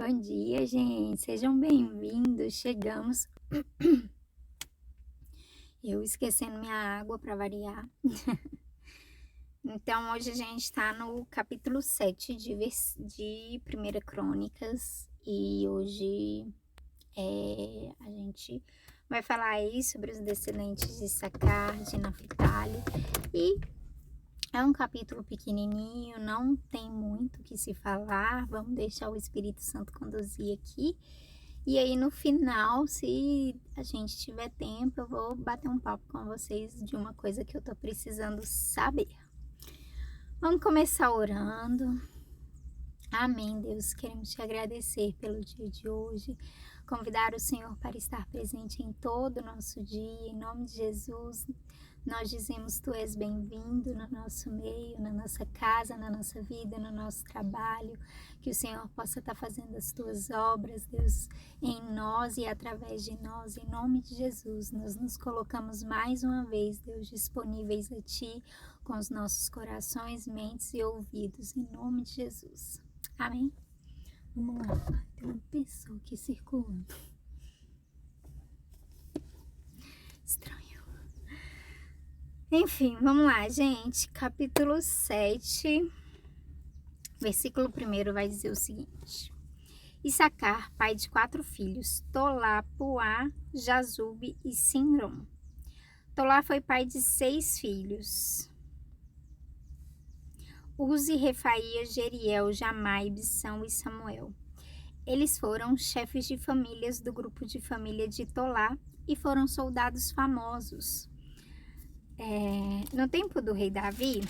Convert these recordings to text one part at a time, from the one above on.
Bom dia, gente. Sejam bem-vindos. Chegamos. Eu esquecendo minha água para variar. Então, hoje a gente está no capítulo 7 de 1 Crônicas. E hoje a gente vai falar aí sobre os descendentes de Issacar, de Naphtali. E é um capítulo pequenininho, não tem muito o que se falar. Vamos deixar o Espírito Santo conduzir aqui. E aí no final, se a gente tiver tempo, eu vou bater um papo com vocês de uma coisa que eu tô precisando saber. Vamos começar orando. Amém, Deus. Queremos te agradecer pelo dia de hoje. Convidar o Senhor para estar presente em todo o nosso dia. Em nome de Jesus, nós dizemos: Tu és bem-vindo no nosso meio, na nossa casa, na nossa vida, no nosso trabalho. Que o Senhor possa estar fazendo as Tuas obras, Deus, em nós e através de nós. Em nome de Jesus, nós nos colocamos mais uma vez, Deus, disponíveis a Ti, com os nossos corações, mentes e ouvidos. Em nome de Jesus. Amém? Vamos lá. Tem uma pessoa aqui circulando. Estranho. Enfim, vamos lá, gente. Capítulo 7, versículo 1 vai dizer o seguinte: Issacar, pai de 4 filhos, Tolá, Puá, Jazube e Simrom. Tolá foi pai de 6 filhos: Uzi, Refaías, Jeriel, Jamai, Bissão e Samuel. Eles foram chefes de famílias do grupo de família de Tolá e foram soldados famosos. No tempo do rei Davi,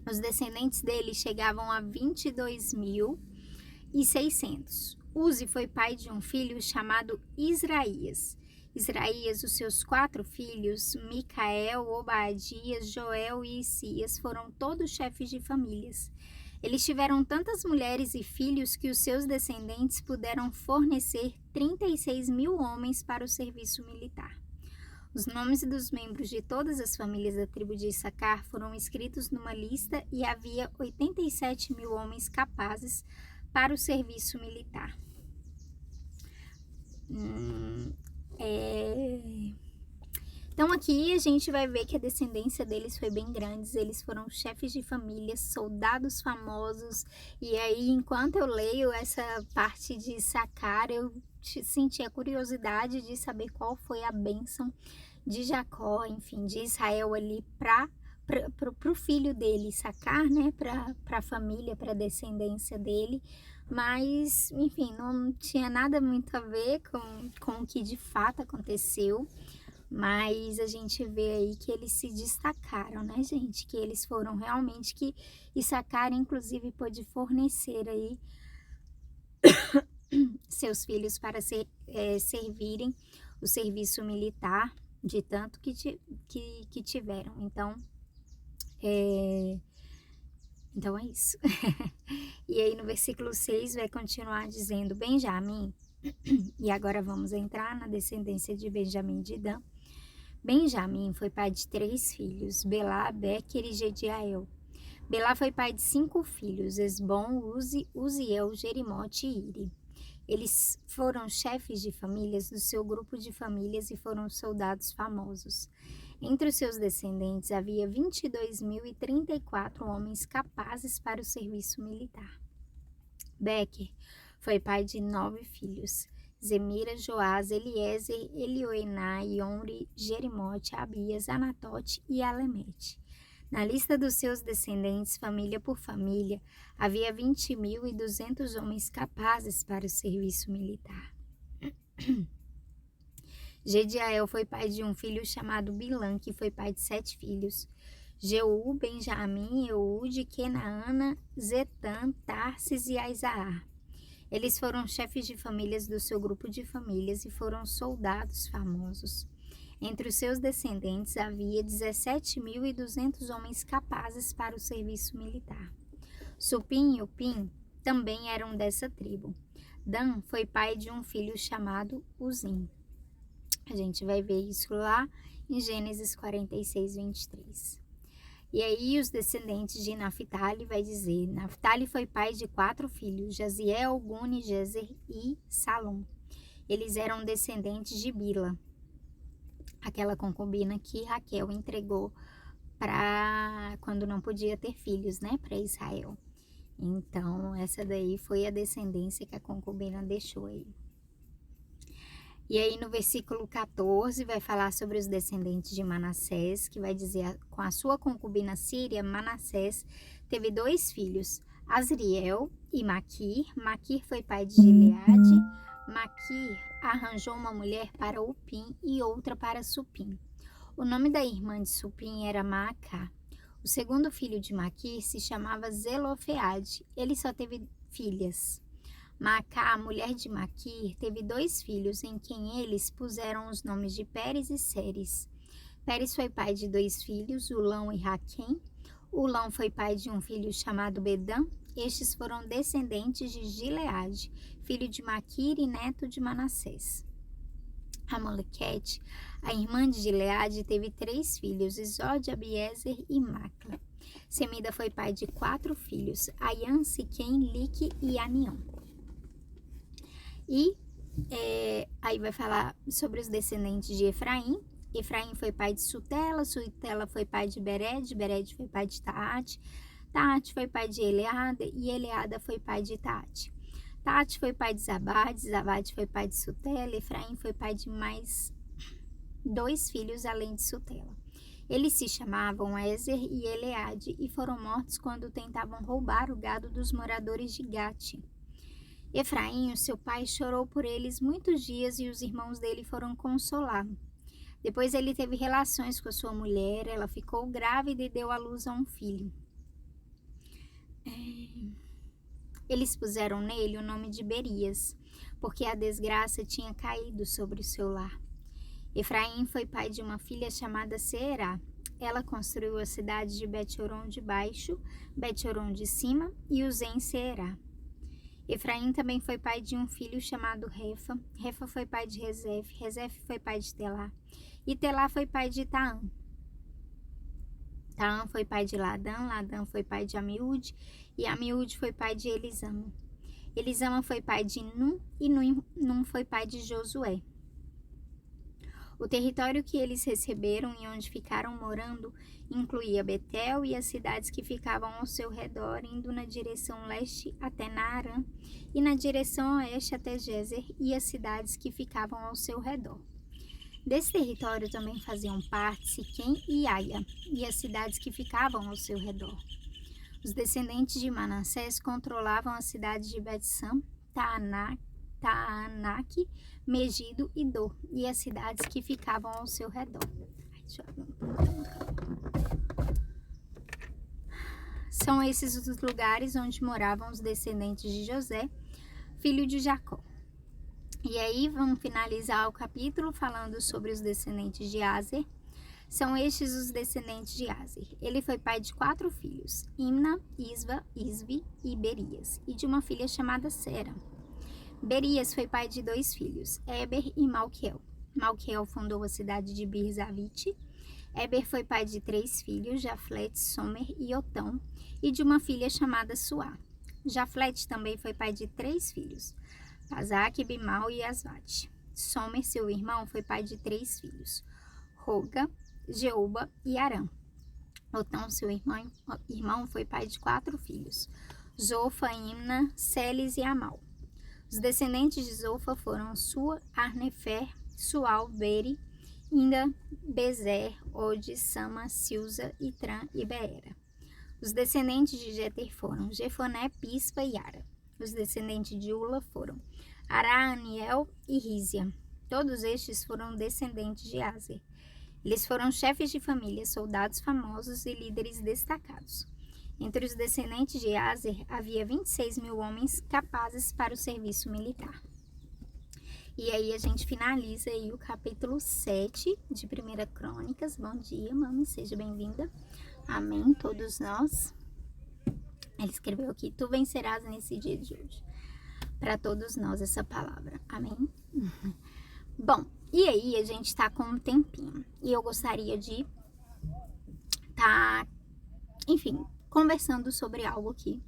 os descendentes dele chegavam a 22.600. Uzi foi pai de um filho chamado Israías. Israías, os seus 4 filhos, Micael, Obadias, Joel e Isias, foram todos chefes de famílias. Eles tiveram tantas mulheres e filhos que os seus descendentes puderam fornecer 36.000 homens para o serviço militar. Os nomes dos membros de todas as famílias da tribo de Issacar foram escritos numa lista e havia 87.000 homens capazes para o serviço militar. Então aqui a gente vai ver que a descendência deles foi bem grande, eles foram chefes de família, soldados famosos, e aí enquanto eu leio essa parte de Issacar, eu senti a curiosidade de saber qual foi a bênção de Jacó, enfim, de Israel ali para o filho dele, Issacar, né, para a família, para a descendência dele, mas enfim, não tinha nada muito a ver com o que de fato aconteceu. Mas a gente vê aí que eles se destacaram, né, gente? Que eles foram realmente que Issacar, inclusive, pôde fornecer aí seus filhos para servirem o serviço militar, de tanto que tiveram. Então é isso. E aí no versículo 6 vai continuar dizendo: Benjamim, e agora vamos entrar na descendência de Benjamim de Dan. Benjamim foi pai de 3 filhos, Belá, Bequer e Jediael. Belá foi pai de 5 filhos, Esbom, Uzi, Uziel, Jerimote e Iri. Eles foram chefes de famílias do seu grupo de famílias e foram soldados famosos. Entre os seus descendentes havia 22.034 homens capazes para o serviço militar. Bequer foi pai de 9 filhos, Zemira, Joás, Eliezer, Elioenai, Onri, Jerimote, Abias, Anatote e Alemete. Na lista dos seus descendentes, família por família, havia 20.200 homens capazes para o serviço militar. Jediael foi pai de um filho chamado Bilã, que foi pai de 7 filhos, Jeú, Benjamim, Eude, Kenaana, Zetã, Tarsis e Aizaar. Eles foram chefes de famílias do seu grupo de famílias e foram soldados famosos. Entre os seus descendentes havia 17.200 homens capazes para o serviço militar. Supim e Upim também eram dessa tribo. Dan foi pai de um filho chamado Uzim. A gente vai ver isso lá em Gênesis 46, 23. E aí os descendentes de Naphtali vai dizer, Naphtali foi pai de 4 filhos, Jaziel, Guni, Jezer e Salom. Eles eram descendentes de Bila, aquela concubina que Raquel entregou para quando não podia ter filhos, né, para Israel. Então, essa daí foi a descendência que a concubina deixou aí. E aí no versículo 14 vai falar sobre os descendentes de Manassés, que vai dizer, com a sua concubina Síria, Manassés teve 2 filhos, Asriel e Maquir. Maquir foi pai de Gileade. Maquir arranjou uma mulher para Upim e outra para Supim. O nome da irmã de Supim era Maacá. O segundo filho de Maquir se chamava Zelofeade. Ele só teve filhas. Maacá, a mulher de Maquir, teve 2 filhos, em quem eles puseram os nomes de Pérez e Seres. Pérez foi pai de 2 filhos, Ulão e Raquém. Ulão foi pai de um filho chamado Bedã. Estes foram descendentes de Gileade, filho de Maquir e neto de Manassés. Amalequete, a irmã de Gileade, teve 3 filhos, Isode, Abiezer e Macla. Semida foi pai de 4 filhos, Aian, Siquém, Lique e Anião. E aí vai falar sobre os descendentes de Efraim. Efraim foi pai de Sutela, Sutela foi pai de Bered, Bered foi pai de Taate, Taate foi pai de Eleada e Eleada foi pai de Taate. Taate foi pai de Zabade, Zabade foi pai de Sutela, Efraim foi pai de mais 2 filhos além de Sutela. Eles se chamavam Ezer e Eleade e foram mortos quando tentavam roubar o gado dos moradores de Gate. Efraim, o seu pai, chorou por eles muitos dias e os irmãos dele foram consolá-lo. Depois ele teve relações com a sua mulher, ela ficou grávida e deu à luz a um filho. Eles puseram nele o nome de Berias, porque a desgraça tinha caído sobre o seu lar. Efraim foi pai de uma filha chamada Seerá. Ela construiu a cidade de Bet-Horon de baixo, Bet-Horon de cima e os em Seerá. Efraim também foi pai de um filho chamado Refa. Refa foi pai de Rezef. Rezef foi pai de Telá. E Telá foi pai de Taã. Taã foi pai de Ladã. Ladã foi pai de Amiúde. E Amiúde foi pai de Elisama. Elisama foi pai de Num. E Num foi pai de Josué. O território que eles receberam e onde ficaram morando incluía Betel e as cidades que ficavam ao seu redor, indo na direção leste até Naarã e na direção oeste até Gezer e as cidades que ficavam ao seu redor. Desse território também faziam parte Siquém e Aia e as cidades que ficavam ao seu redor. Os descendentes de Manassés controlavam as cidades de Bet-Sam, Taanaque, Megido e Dor, e as cidades que ficavam ao seu redor. São esses os lugares onde moravam os descendentes de José, filho de Jacó. E aí vamos finalizar o capítulo falando sobre os descendentes de Aser. São estes os descendentes de Aser. Ele foi pai de 4 filhos, Imna, Isva, Isvi e Berias, e de uma filha chamada Sera. Berias foi pai de 2 filhos, Eber e Malquiel. Malquiel fundou a cidade de Bir-Zavite. Eber foi pai de 3 filhos, Jaflet, Somer e Otão, e de uma filha chamada Suá. Jaflet também foi pai de 3 filhos, Pazaque, Bimal e Asvate. Somer, seu irmão, foi pai de 3 filhos, Roga, Jeuba e Arã. Otão, seu irmão, foi pai de 4 filhos, Zofa, Imna, Celes e Amal. Os descendentes de Zofa foram Sua, Arnefer, Sual, Beri, Inda, Bezer, Ode, Sama, Silza, Itran e Beera. Os descendentes de Jeter foram Jefoné, Pispa e Ara. Os descendentes de Ula foram Ará, Aniel e Rízia. Todos estes foram descendentes de Aser. Eles foram chefes de família, soldados famosos e líderes destacados. Entre os descendentes de Aser havia 26.000 homens capazes para o serviço militar. E aí a gente finaliza aí o capítulo 7 de 1 Crônicas. Bom dia, mami, seja bem-vinda. Amém, todos nós. Ele escreveu aqui, tu vencerás nesse dia de hoje. Para todos nós essa palavra, amém? Bom, e aí a gente tá com um tempinho. E eu gostaria de enfim, conversando sobre algo que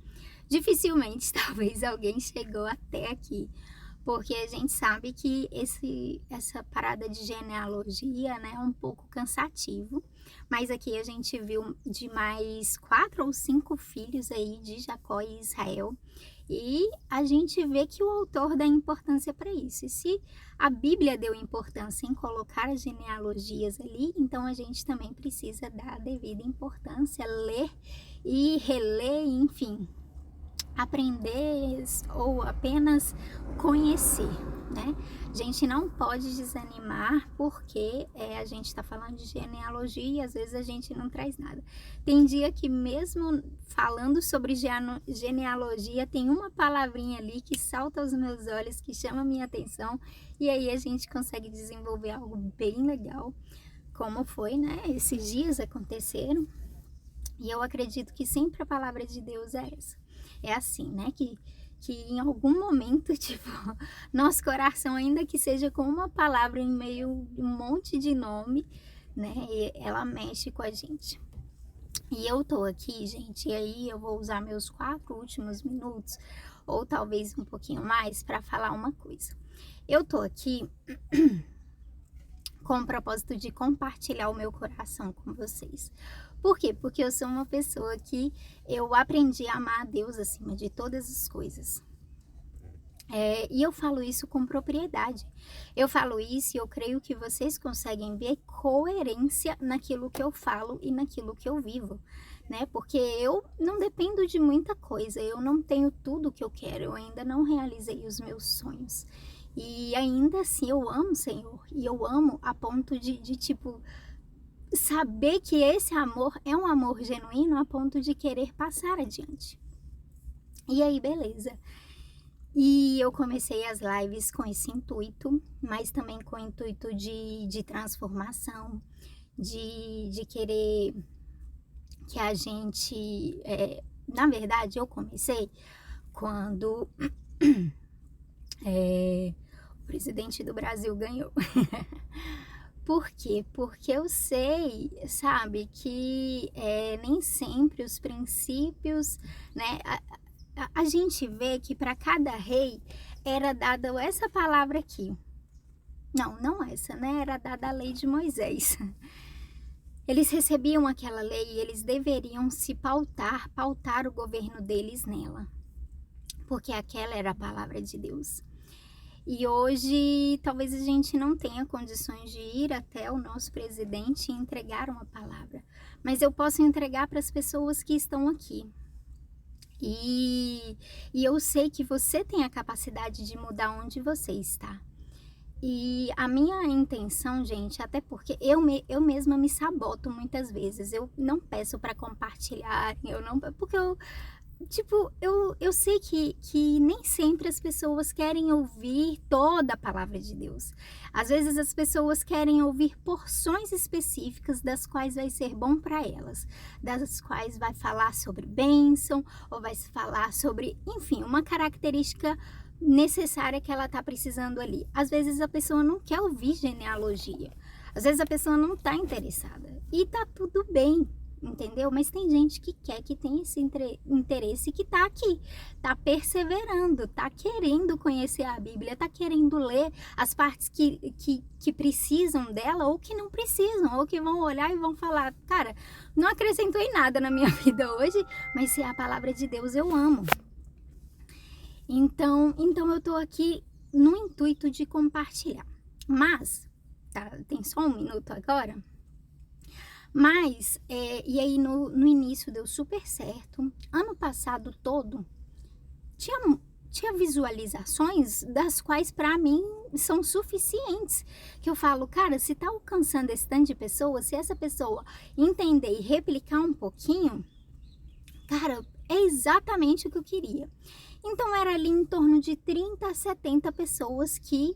dificilmente talvez alguém chegou até aqui, porque a gente sabe que essa parada de genealogia, né, é um pouco cansativo, mas aqui a gente viu de mais 4 ou 5 filhos aí de Jacó e Israel, e a gente vê que o autor dá importância para isso. E se a Bíblia deu importância em colocar as genealogias ali, então a gente também precisa dar a devida importância, ler e reler, enfim, aprender ou apenas conhecer, né? A gente não pode desanimar porque a gente está falando de genealogia e às vezes a gente não traz nada. Tem dia que mesmo falando sobre genealogia, tem uma palavrinha ali que salta aos meus olhos, que chama a minha atenção, e aí a gente consegue desenvolver algo bem legal, como foi, né? Esses dias aconteceram, e eu acredito que sempre a palavra de Deus é essa. É assim, né? Que em algum momento, tipo, nosso coração, ainda que seja com uma palavra em meio a um monte de nome, né? Ela mexe com a gente. E eu tô aqui, gente, e aí eu vou usar meus 4 últimos minutos, ou talvez um pouquinho mais, para falar uma coisa. Eu tô aqui com o propósito de compartilhar o meu coração com vocês. Por quê? Porque eu sou uma pessoa que eu aprendi a amar a Deus acima de todas as coisas. E eu falo isso com propriedade. Eu falo isso e eu creio que vocês conseguem ver coerência naquilo que eu falo e naquilo que eu vivo, né? Porque eu não dependo de muita coisa, eu não tenho tudo que eu quero, eu ainda não realizei os meus sonhos. E ainda assim eu amo o Senhor, e eu amo a ponto de tipo, saber que esse amor é um amor genuíno a ponto de querer passar adiante. E aí, beleza. E eu comecei as lives com esse intuito, mas também com o intuito de transformação, de querer que a gente... na verdade, eu comecei quando o presidente do Brasil ganhou. Por quê? Porque eu sei, sabe, que nem sempre os princípios, né? A gente vê que para cada rei era dada essa palavra aqui. Não essa, né? Era dada a lei de Moisés. Eles recebiam aquela lei e eles deveriam se pautar o governo deles nela. Porque aquela era a palavra de Deus. E hoje, talvez a gente não tenha condições de ir até o nosso presidente e entregar uma palavra. Mas eu posso entregar para as pessoas que estão aqui. E eu sei que você tem a capacidade de mudar onde você está. E a minha intenção, gente, até porque eu mesma me saboto muitas vezes. Eu não peço para compartilhar, porque eu sei que nem sempre as pessoas querem ouvir toda a palavra de Deus. Às vezes as pessoas querem ouvir porções específicas das quais vai ser bom para elas, das quais vai falar sobre bênção, ou vai falar sobre, enfim, uma característica necessária que ela está precisando ali. Às vezes a pessoa não quer ouvir genealogia, às vezes a pessoa não está interessada, e tá tudo bem. Entendeu? Mas tem gente que quer, que tem esse interesse, que tá aqui, tá perseverando, tá querendo conhecer a Bíblia, tá querendo ler as partes que precisam dela ou que não precisam, ou que vão olhar e vão falar, cara, não acrescentou em nada na minha vida hoje, mas se é a palavra de Deus eu amo. Então eu tô aqui no intuito de compartilhar. Mas, tá, tem só um minuto agora. Mas, e aí no início deu super certo. Ano passado todo, tinha visualizações das quais para mim são suficientes. Que eu falo, cara, se tá alcançando esse tanto de pessoas, se essa pessoa entender e replicar um pouquinho, cara, é exatamente o que eu queria. Então era ali em torno de 30 a 70 pessoas que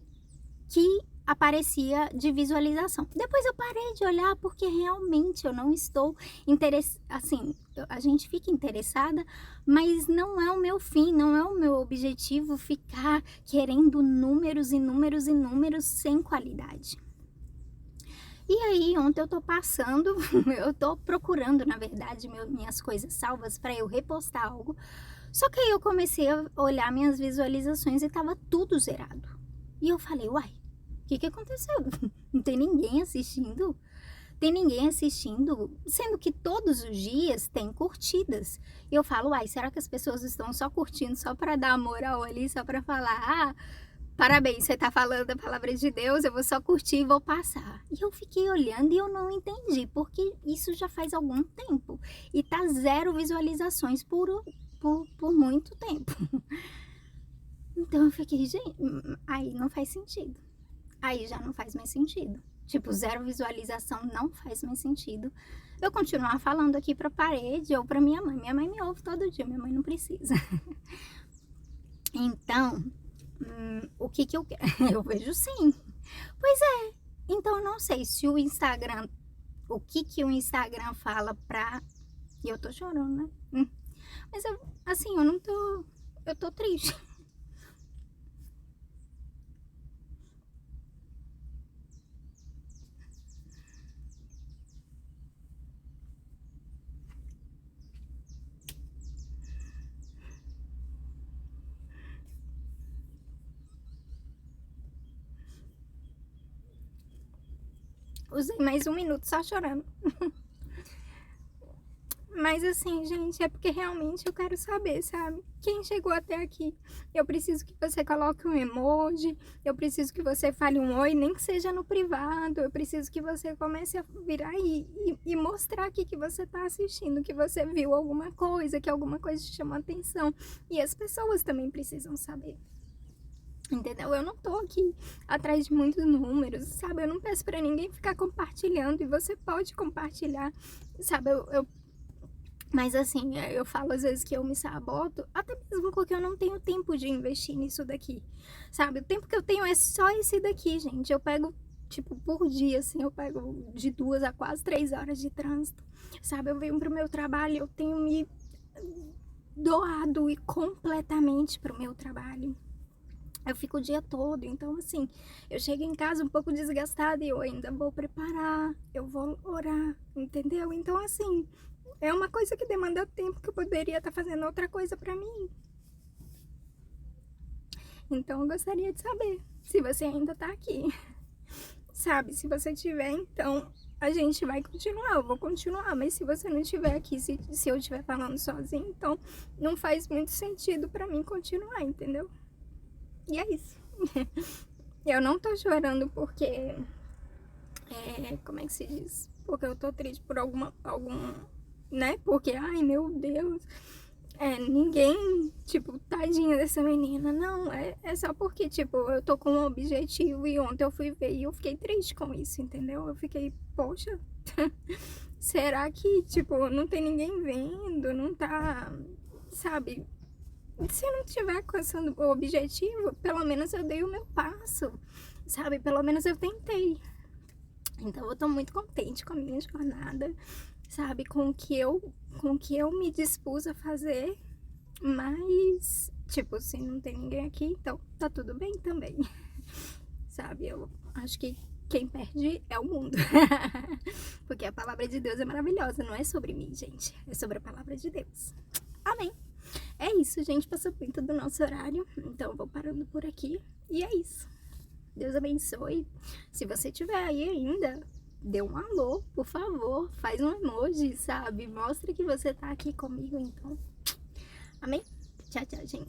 aparecia de visualização. Depois eu parei de olhar porque realmente eu não estou interessada, assim, a gente fica interessada, mas não é o meu fim, não é o meu objetivo ficar querendo números e números e números sem qualidade. E aí ontem eu tô passando, eu tô procurando na verdade minhas coisas salvas para eu repostar algo, só que aí eu comecei a olhar minhas visualizações e tava tudo zerado. E eu falei: "Uai, o que que aconteceu? Não tem ninguém assistindo?" Tem ninguém assistindo, sendo que todos os dias tem curtidas. E eu falo: "Uai, será que as pessoas estão só curtindo só para dar moral ali, só para falar: 'Ah, parabéns, você tá falando da palavra de Deus, eu vou só curtir e vou passar'?" E eu fiquei olhando e eu não entendi, porque isso já faz algum tempo e tá 0 visualizações por muito tempo. Então eu fiquei: aí não faz sentido. Aí já não faz mais sentido. Tipo, 0 visualização não faz mais sentido eu continuar falando aqui pra parede ou pra minha mãe. Minha mãe me ouve todo dia, minha mãe não precisa. Então, o que que eu quero? Eu vejo sim. Pois é, então eu não sei se o Instagram, o que que o Instagram fala pra... E eu tô chorando, né? Mas eu, assim, eu não tô... Eu tô triste. Usei mais 1 minuto só chorando. Mas assim, gente, é porque realmente eu quero saber, sabe? Quem chegou até aqui? Eu preciso que você coloque um emoji, eu preciso que você fale um oi, nem que seja no privado. Eu preciso que você comece a virar e mostrar aqui que você tá assistindo, que você viu alguma coisa, que alguma coisa te chamou a atenção. E as pessoas também precisam saber. Entendeu? Eu não tô aqui atrás de muitos números, sabe? Eu não peço pra ninguém ficar compartilhando e você pode compartilhar, sabe? Mas assim, eu falo às vezes que eu me saboto, até mesmo porque eu não tenho tempo de investir nisso daqui, sabe? O tempo que eu tenho é só esse daqui, gente. Eu pego, tipo, por dia, assim, eu pego de 2 a quase 3 horas de trânsito, sabe? Eu venho pro meu trabalho, eu tenho me doado e completamente pro meu trabalho. Eu fico o dia todo, então assim, eu chego em casa um pouco desgastada e eu ainda vou preparar, eu vou orar, entendeu? Então assim, é uma coisa que demanda tempo que eu poderia estar fazendo outra coisa pra mim. Então eu gostaria de saber se você ainda tá aqui, sabe? Se você tiver, então a gente vai continuar, eu vou continuar, mas se você não estiver aqui, se eu estiver falando sozinha, então não faz muito sentido pra mim continuar, entendeu? E é isso. Eu não tô chorando porque... como é que se diz? Porque eu tô triste por algum... Né? Porque, ai meu Deus... ninguém, tipo, tadinha dessa menina. Não, é só porque, tipo, eu tô com um objetivo e ontem eu fui ver e eu fiquei triste com isso, entendeu? Eu fiquei, poxa... será que, tipo, não tem ninguém vendo? Não tá... Sabe... Se eu não estiver alcançando o objetivo, pelo menos eu dei o meu passo, sabe? Pelo menos eu tentei. Então eu tô muito contente com a minha jornada, sabe? Com o que eu me dispus a fazer. Mas, tipo, se não tem ninguém aqui, então tá tudo bem também. Sabe? Eu acho que quem perde é o mundo. Porque a palavra de Deus é maravilhosa, não é sobre mim, gente. É sobre a palavra de Deus. Amém. É isso, gente. Passou muito do nosso horário. Então eu vou parando por aqui. E é isso. Deus abençoe. Se você tiver aí ainda, dê um alô, por favor. Faz um emoji, sabe? Mostra que você tá aqui comigo, então. Amém? Tchau, tchau, gente.